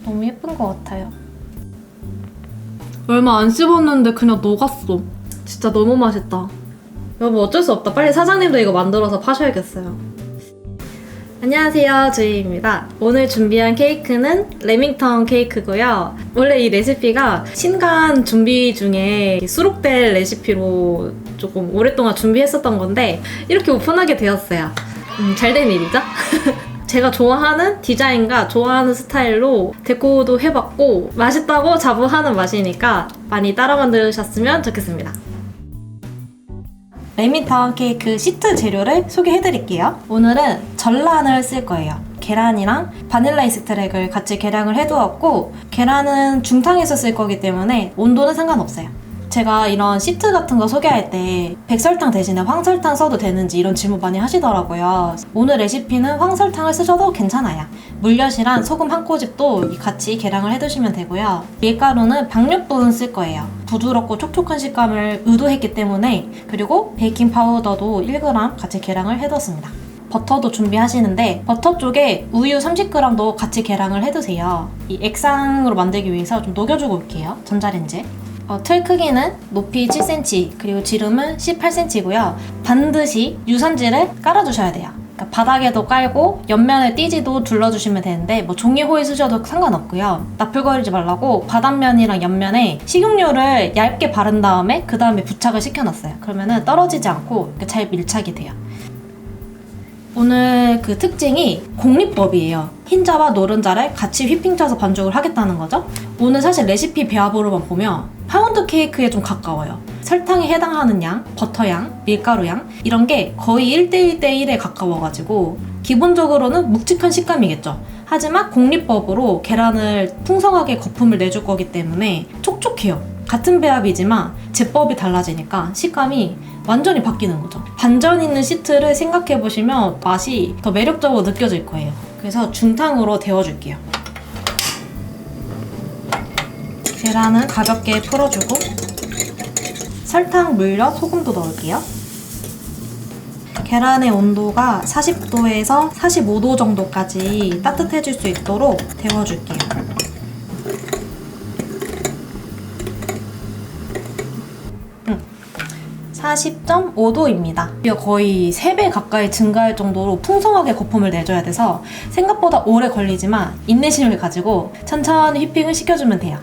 너무 예쁜 것 같아요. 얼마 안 씹었는데 그냥 녹았어. 진짜 너무 맛있다. 여러분 어쩔 수 없다. 빨리 사장님도 이거 만들어서 파셔야겠어요. 안녕하세요, 주희입니다. 오늘 준비한 케이크는 레밍턴 케이크고요. 원래 이 레시피가 신간 준비 중에 수록될 레시피로 조금 오랫동안 준비했었던 건데 이렇게 오픈하게 되었어요. 잘된 일이죠? 제가 좋아하는 디자인과 좋아하는 스타일로 데코도 해봤고 맛있다고 자부하는 맛이니까 많이 따라 만드셨으면 좋겠습니다. 레밍턴 케이크 시트 재료를 소개해드릴게요. 오늘은 전란을 쓸 거예요. 계란이랑 바닐라 익스트랙을 같이 계량을 해두었고 계란은 중탕에서 쓸 거기 때문에 온도는 상관없어요. 제가 이런 시트 같은 거 소개할 때 백설탕 대신에 황설탕 써도 되는지 이런 질문 많이 하시더라고요. 오늘 레시피는 황설탕을 쓰셔도 괜찮아요. 물엿이랑 소금 한 꼬집도 같이 계량을 해두시면 되고요. 밀가루는 박력분을 쓸 거예요. 부드럽고 촉촉한 식감을 의도했기 때문에, 그리고 베이킹 파우더도 1g 같이 계량을 해뒀습니다. 버터도 준비하시는데 버터 쪽에 우유 30g도 같이 계량을 해두세요. 이 액상으로 만들기 위해서 좀 녹여주고 올게요. 전자레인지에. 틀 크기는 높이 7cm, 그리고 지름은 18cm고요. 반드시 유산지를 깔아주셔야 돼요. 그러니까 바닥에도 깔고 옆면에 띠지도 둘러주시면 되는데 뭐 종이 호일 쓰셔도 상관없고요. 나풀거리지 말라고 바닥면이랑 옆면에 식용유를 얇게 바른 다음에 그 다음에 부착을 시켜놨어요. 그러면은 떨어지지 않고 이렇게 잘 밀착이 돼요. 오늘 그 특징이 공리법이에요. 흰자와 노른자를 같이 휘핑 짜서 반죽을 하겠다는 거죠. 오늘 사실 레시피 배합으로만 보면 파운드 케이크에 좀 가까워요. 설탕에 해당하는 양, 버터 양, 밀가루 양 이런 게 거의 1대1대1에 가까워가지고 기본적으로는 묵직한 식감이겠죠. 하지만 공리법으로 계란을 풍성하게 거품을 내줄 거기 때문에 촉촉해요. 같은 배합이지만 제법이 달라지니까 식감이 완전히 바뀌는 거죠. 반전 있는 시트를 생각해보시면 맛이 더 매력적으로 느껴질 거예요. 그래서 중탕으로 데워줄게요. 계란은 가볍게 풀어주고 설탕, 물엿, 소금도 넣을게요. 계란의 온도가 40도에서 45도 정도까지 따뜻해질 수 있도록 데워줄게요. 40.5도입니다. 거의 3배 가까이 증가할 정도로 풍성하게 거품을 내줘야 돼서 생각보다 오래 걸리지만 인내심을 가지고 천천히 휘핑을 시켜주면 돼요.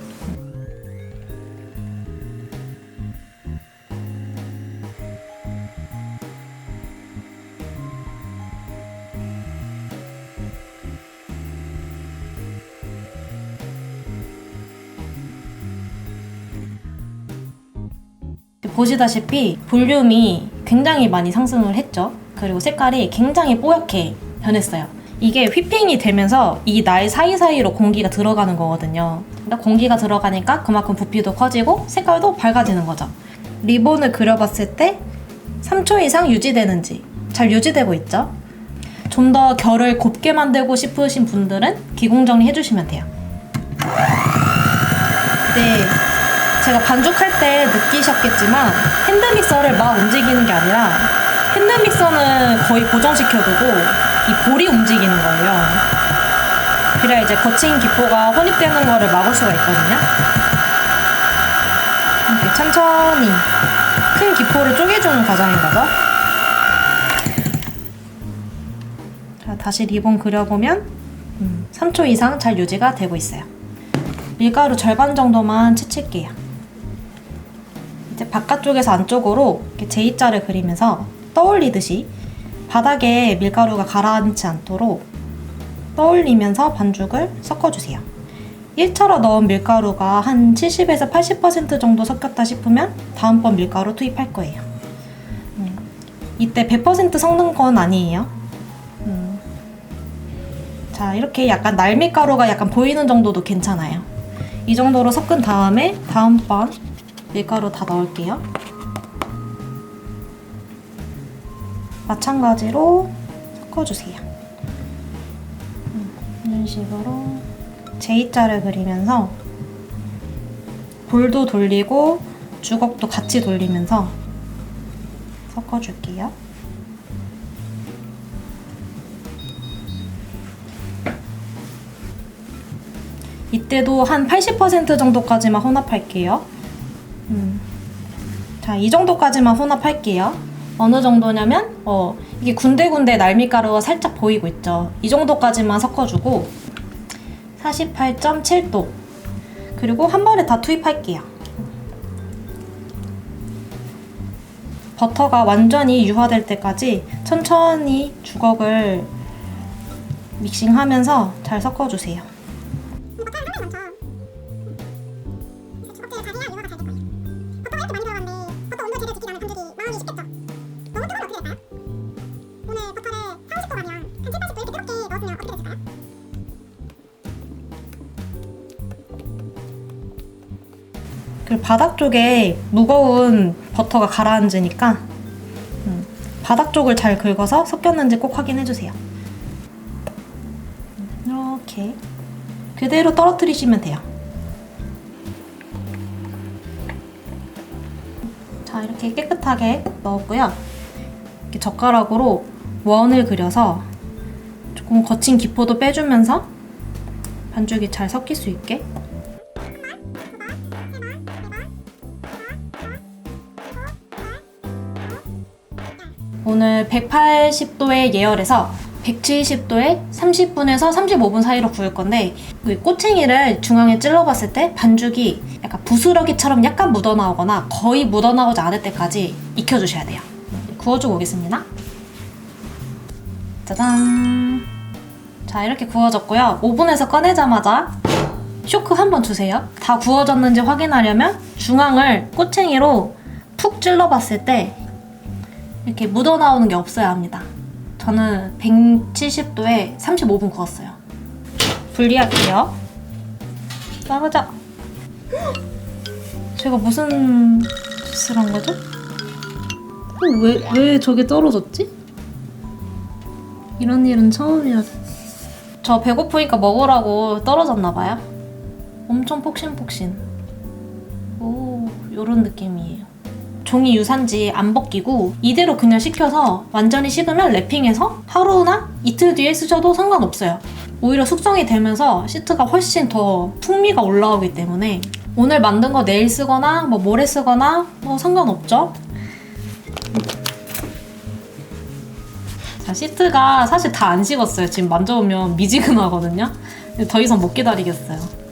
보시다시피 볼륨이 굉장히 많이 상승을 했죠. 그리고 색깔이 굉장히 뽀얗게 변했어요. 이게 휘핑이 되면서 이 날 사이사이로 공기가 들어가는 거거든요. 그러니까 공기가 들어가니까 그만큼 부피도 커지고 색깔도 밝아지는 거죠. 리본을 그려봤을 때 3초 이상 유지되는지 잘 유지되고 있죠. 좀 더 결을 곱게 만들고 싶으신 분들은 기공정리 해주시면 돼요. 네. 제가 반죽할 때 느끼셨겠지만 핸드믹서를 막 움직이는 게 아니라 핸드믹서는 거의 고정시켜두고 이 볼이 움직이는 거예요. 그래야 이제 거친 기포가 혼입되는 거를 막을 수가 있거든요. 이렇게 천천히 큰 기포를 쪼개주는 과정인 거죠. 자, 다시 리본 그려보면 3초 이상 잘 유지가 되고 있어요. 밀가루 절반 정도만 채칠게요. 이제 바깥쪽에서 안쪽으로 이렇게 J자를 그리면서 떠올리듯이 바닥에 밀가루가 가라앉지 않도록 떠올리면서 반죽을 섞어주세요. 1차로 넣은 밀가루가 한 70에서 80% 정도 섞였다 싶으면 다음번 밀가루 투입할 거예요. 이때 100% 섞는 건 아니에요. 자, 이렇게 약간 날밀가루가 약간 보이는 정도도 괜찮아요. 이 정도로 섞은 다음에 다음번 밀가루 다 넣을게요. 마찬가지로 섞어주세요. 이런 식으로 J자를 그리면서 볼도 돌리고 주걱도 같이 돌리면서 섞어줄게요. 이때도 한 80% 정도까지만 혼합할게요. 자, 이 정도까지만 혼합할게요. 어느 정도냐면 이게 군데군데 날밀가루가 살짝 보이고 있죠. 이 정도까지만 섞어주고 48.7도 그리고 한 번에 다 투입할게요. 버터가 완전히 유화될 때까지 천천히 주걱을 믹싱하면서 잘 섞어주세요. 그리고 바닥 쪽에 무거운 버터가 가라앉으니까 바닥 쪽을 잘 긁어서 섞였는지 꼭 확인해주세요. 이렇게 그대로 떨어뜨리시면 돼요. 자, 이렇게 깨끗하게 넣었고요. 이렇게 젓가락으로 원을 그려서 조금 거친 기포도 빼주면서 반죽이 잘 섞일 수 있게. 오늘 180도에 예열해서 170도에 30분에서 35분 사이로 구울 건데 꼬챙이를 중앙에 찔러봤을 때 반죽이 약간 부스러기처럼 약간 묻어나오거나 거의 묻어나오지 않을 때까지 익혀주셔야 돼요. 구워주고 오겠습니다. 짜잔! 자, 이렇게 구워졌고요. 오븐에서 꺼내자마자 쇼크 한번 주세요. 다 구워졌는지 확인하려면 중앙을 꼬챙이로 푹 찔러봤을 때 이렇게 묻어나오는 게 없어야 합니다. 저는 170도에 35분 구웠어요. 분리할게요. 나가자. 제가 무슨 짓을 한 거죠? 왜 저게 떨어졌지? 이런 일은 처음이야. 저 배고프니까 먹으라고 떨어졌나봐요. 엄청 폭신폭신. 오, 요런 느낌이에요. 종이 유산지 안 벗기고 이대로 그냥 식혀서 완전히 식으면 랩핑해서 하루나 이틀 뒤에 쓰셔도 상관없어요. 오히려 숙성이 되면서 시트가 훨씬 더 풍미가 올라오기 때문에 오늘 만든 거 내일 쓰거나 뭐 모레 쓰거나 뭐 상관없죠. 자, 시트가 사실 다 안 식었어요. 지금 만져보면 미지근하거든요. 더 이상 못 기다리겠어요.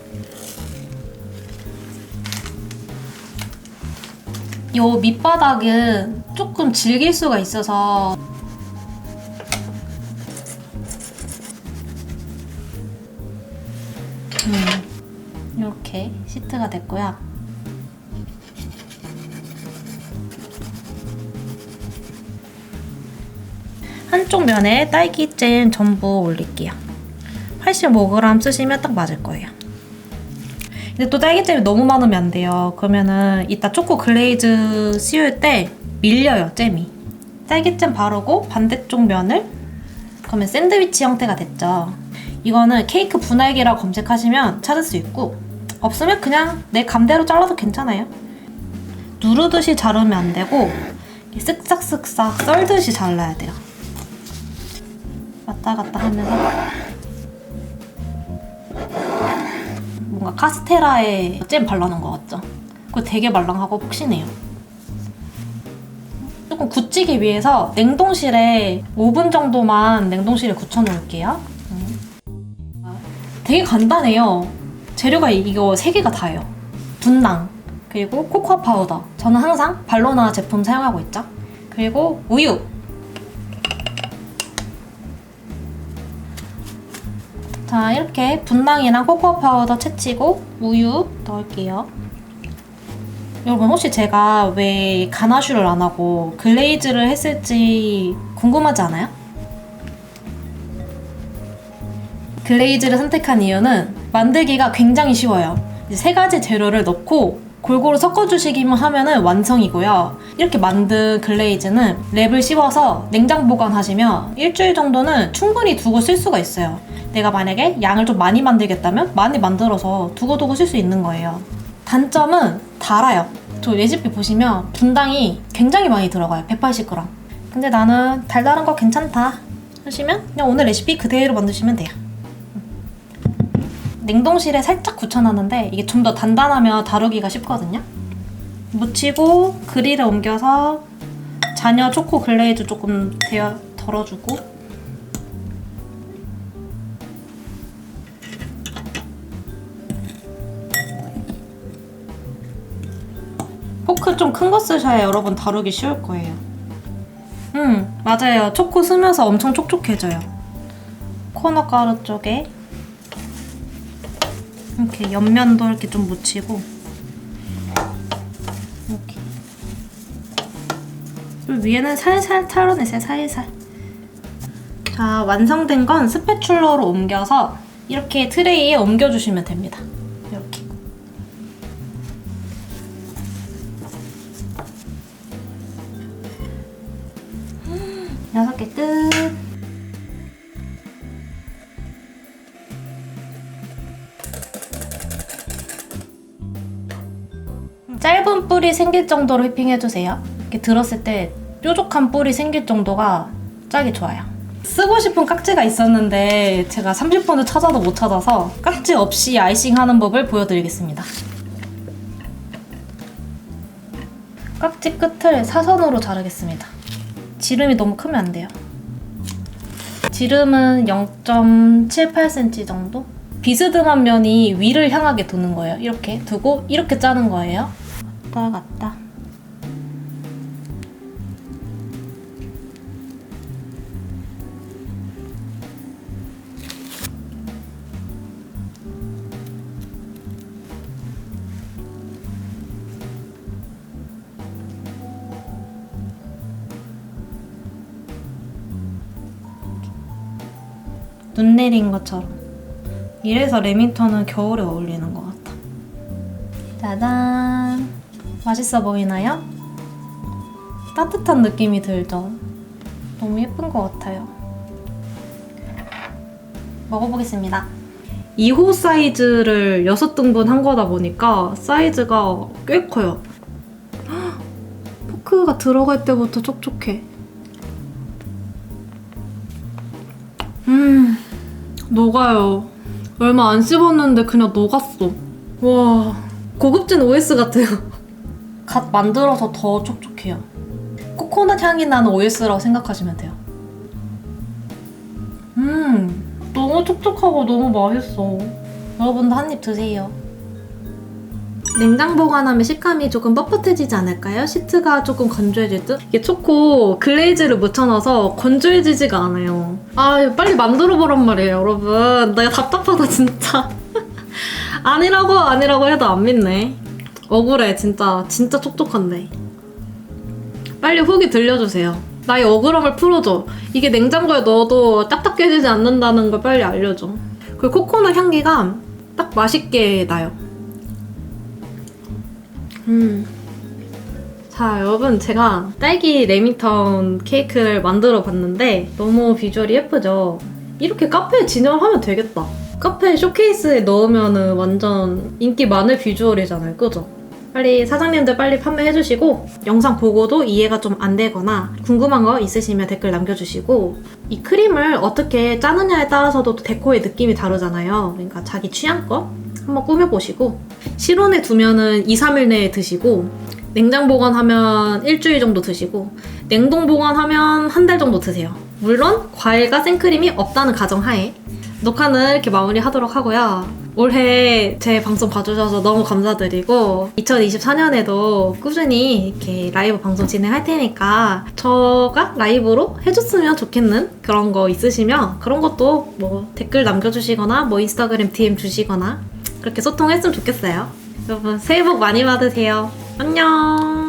요 밑바닥은 조금 질길 수가 있어서 이렇게 시트가 됐고요. 한쪽 면에 딸기잼 전부 올릴게요. 85g 쓰시면 딱 맞을 거예요. 근데 또 딸기잼이 너무 많으면 안 돼요. 그러면은 이따 초코 글레이즈 씌울 때 밀려요, 잼이. 딸기잼 바르고 반대쪽 면을 그러면 샌드위치 형태가 됐죠. 이거는 케이크 분할기라고 검색하시면 찾을 수 있고 없으면 그냥 내 감대로 잘라도 괜찮아요. 누르듯이 자르면 안 되고 쓱싹쓱싹 썰듯이 잘라야 돼요. 왔다 갔다 하면서 뭔가 카스테라에 잼 발라놓은 것 같죠? 그거 되게 말랑하고 폭신해요. 조금 굳히기 위해서 냉동실에 5분 정도만 냉동실에 굳혀놓을게요. 되게 간단해요. 재료가 이거 3개가 다예요. 분당, 그리고 코코아 파우더. 저는 항상 발로나 제품 사용하고 있죠. 그리고 우유. 자, 이렇게 분당이랑 코코아 파우더 채치고 우유 넣을게요. 여러분 혹시 제가 왜 가나슈를 안 하고 글레이즈를 했을지 궁금하지 않아요? 글레이즈를 선택한 이유는 만들기가 굉장히 쉬워요. 이제 3가지 재료를 넣고 골고루 섞어주시기만 하면은 완성이고요. 이렇게 만든 글레이즈는 랩을 씌워서 냉장 보관하시면 일주일 정도는 충분히 두고 쓸 수가 있어요. 내가 만약에 양을 좀 많이 만들겠다면 많이 만들어서 두고두고 쓸 수 있는 거예요. 단점은 달아요. 저 레시피 보시면 분당이 굉장히 많이 들어가요. 180g. 근데 나는 달달한 거 괜찮다 하시면 그냥 오늘 레시피 그대로 만드시면 돼요. 냉동실에 살짝 굳혀놨는데 이게 좀 더 단단하면 다루기가 쉽거든요. 묻히고 그릴에 옮겨서 잔여 초코 글레이즈 조금 덜어주고 포크 좀 큰 거 쓰셔야 여러분 다루기 쉬울 거예요. 맞아요. 초코 스면서 엄청 촉촉해져요. 코너 가루 쪽에 이렇게 옆면도 이렇게 좀 묻히고 이렇게 그리고 위에는 살살 털어내세요. 살살. 자, 완성된 건 스패츌러로 옮겨서 이렇게 트레이에 옮겨주시면 됩니다. 이렇게. 여섯 개 끝. 짧은 뿔이 생길 정도로 휘핑해주세요. 이렇게 들었을 때 뾰족한 뿔이 생길 정도가 짝이 좋아요. 쓰고 싶은 깍지가 있었는데 제가 30번을 찾아도 못 찾아서 깍지 없이 아이싱하는 법을 보여드리겠습니다. 깍지 끝을 사선으로 자르겠습니다. 지름이 너무 크면 안 돼요. 지름은 0.78cm 정도? 비스듬한 면이 위를 향하게 두는 거예요. 이렇게 두고 이렇게 짜는 거예요. 왔다 갔다. 눈 내린 것처럼. 이래서 레밍턴은 겨울에 어울리는 것 같아. 짜잔! 맛있어 보이나요? 따뜻한 느낌이 들죠? 너무 예쁜 것 같아요. 먹어보겠습니다. 2호 사이즈를 6등분 한 거다 보니까 사이즈가 꽤 커요. 포크가 들어갈 때부터 촉촉해. 녹아요. 얼마 안 씹었는데 그냥 녹았어. 와, 고급진 OS 같아요. 갓 만들어서 더 촉촉해요. 코코넛 향이 나는 OS라고 생각하시면 돼요. 너무 촉촉하고 너무 맛있어. 여러분도 한 입 드세요. 냉장 보관하면 식감이 조금 뻣뻣해지지 않을까요? 시트가 조금 건조해질 듯? 이게 초코 글레이즈를 묻혀놔서 건조해지지가 않아요. 아, 빨리 만들어보란 말이에요, 여러분. 내가 답답하다, 진짜. 아니라고 해도 안 믿네. 억울해, 진짜 촉촉한데. 빨리 후기 들려주세요. 나의 억울함을 풀어줘. 이게 냉장고에 넣어도 딱딱해지지 않는다는 걸 빨리 알려줘. 그리고 코코넛 향기가 딱 맛있게 나요. 자, 여러분, 제가 딸기 레밍턴 케이크를 만들어 봤는데 너무 비주얼이 예쁘죠? 이렇게 카페에 진열하면 되겠다. 카페 쇼케이스에 넣으면 완전 인기 많을 비주얼이잖아요, 그죠? 빨리 사장님들 빨리 판매해주시고 영상 보고도 이해가 좀 안 되거나 궁금한 거 있으시면 댓글 남겨주시고 이 크림을 어떻게 짜느냐에 따라서도 데코의 느낌이 다르잖아요. 그러니까 자기 취향껏 한번 꾸며보시고 실온에 두면은 2-3일 내에 드시고 냉장 보관하면 일주일 정도 드시고 냉동 보관하면 한 달 정도 드세요. 물론 과일과 생크림이 없다는 가정하에 녹화는 이렇게 마무리하도록 하고요. 올해 제 방송 봐주셔서 너무 감사드리고 2024년에도 꾸준히 이렇게 라이브 방송 진행할 테니까 저가 라이브로 해줬으면 좋겠는 그런 거 있으시면 그런 것도 뭐 댓글 남겨주시거나 뭐 인스타그램 DM 주시거나 그렇게 소통했으면 좋겠어요. 여러분 새해 복 많이 받으세요. 안녕.